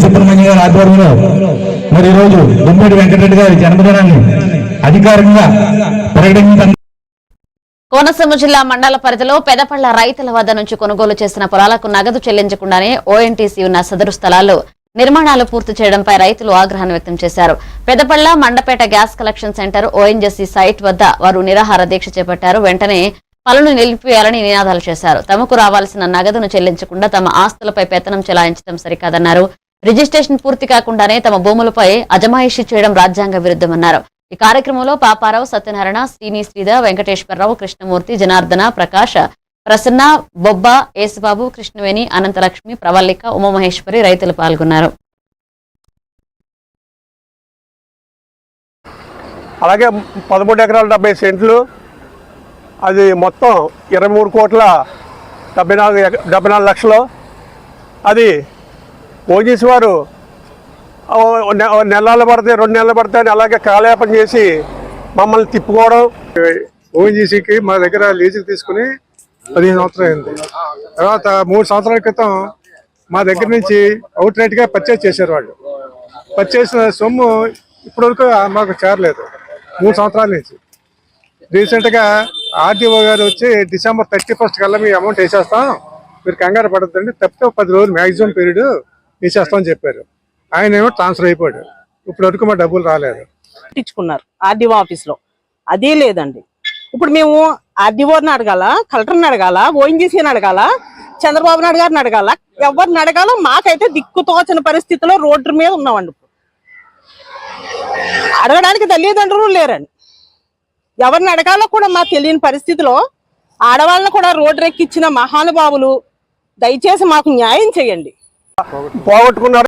సుబ్రహ్మణ్య గారి ఆధ్వర్యంలో మరి ఈరోజు గుమ్మడి వెంకటరెడ్డి గారి జన్మదినాన్ని అధికారికంగా ప్రకటించిన కోనసీమ జిల్లా మండల పరిధిలో పెదపళ్ల రైతుల వద్ద నుంచి కొనుగోలు చేసిన పొలాలకు నగదు చెల్లించకుండానే ఓఎన్టీసీ ఉన్న సదరు స్థలాల్లో నిర్మాణాలు పూర్తి చేయడంపై రైతులు ఆగ్రహాన్ని వ్యక్తం చేశారు. Pedapalla Mandapeta gas collection centre ONGC site వద్ద వారు నిరాహార దీక్ష చేపట్టారు. వెంటనే పనులు నిలిపివేయాలని నినాదాలు చేశారు. తమకు రావాల్సిన నగదును చెల్లించకుండా తమ ఆస్తులపై పెత్తనం చెలాయించడం సరికాదన్నారు. రిజిస్ట్రేషన్ పూర్తి కాకుండానే తమ భూములపై అజమాయిషీ చేయడం రాజ్యాంగ విరుద్ధమన్నారు. ఈ కార్యక్రమంలో పాపారావు, సత్యనారాయణ, శ్రీధర్, వెంకటేశ్వరరావు, కృష్ణమూర్తి, జనార్దన, ప్రకాష్, ప్రసన్న, బొబ్బ, యేసుబాబు, కృష్ణవేణి, అనంతలక్ష్మి, ప్రవల్లిక, ఉమామహేశ్వరి రైతులు పాల్గొన్నారు. అలాగే 13 ఎకరాల 70 సెంట్లు, అది మొత్తం 23,74 లక్షలు. అది ఓజీసీ వారు నెలలు పడితే 2 నెలలు పడతాయని అలాగే కాలయాపన చేసి మమ్మల్ని తిప్పుకోవడం. ఓఎన్జీసీకి మా దగ్గర లీజుకి తీసుకుని 15 సంవత్సరాలు అయింది. తర్వాత 3 సంవత్సరాల క్రితం మా దగ్గర నుంచి అవుట్ రైట్గా పర్చేజ్ చేశారు. వాళ్ళు పర్చేజ్ చేసిన సొమ్ము ఇప్పటివరకు మాకు చేరలేదు. 3 సంవత్సరాల నుంచి. రీసెంట్గా ఆర్డీఓ గారు వచ్చి డిసెంబర్ 31 కల్లా మీ అమౌంట్ వేసేస్తాం, మీరు కంగారు పడద్దండి, తప్పితే 10 రోజులు మ్యాక్సిమం పీరియడ్ వేసేస్తామని చెప్పారు. ఆయన ఏమో ట్రాన్స్ఫర్ అయిపోయాడు. ఇప్పటి వరకు మా డబ్బులు రాలేదు. ఇచ్చుకున్నారు ఆర్డీఓ ఆఫీస్లో. అదే లేదండి. ఇప్పుడు మేము ఆర్డీఓని అడగాల, కలెక్టర్ని అడగాల, ఓఎన్జీసీని అడగాల, చంద్రబాబు నాయుడు గారిని అడగాల, ఎవరిని అడగాల? మాకైతే దిక్కుతోచని పరిస్థితిలో రోడ్డు మీద ఉన్నామండి. అడగడానికి తల్లిదండ్రులు లేరండి. ఎవరిని అడగాలో కూడా మాకు తెలియని పరిస్థితిలో ఆడవాళ్ళని కూడా రోడ్డు రెక్కిచ్చిన మహానుభావులు, దయచేసి మాకు న్యాయం చేయండి. పోగొట్టుకున్నారు.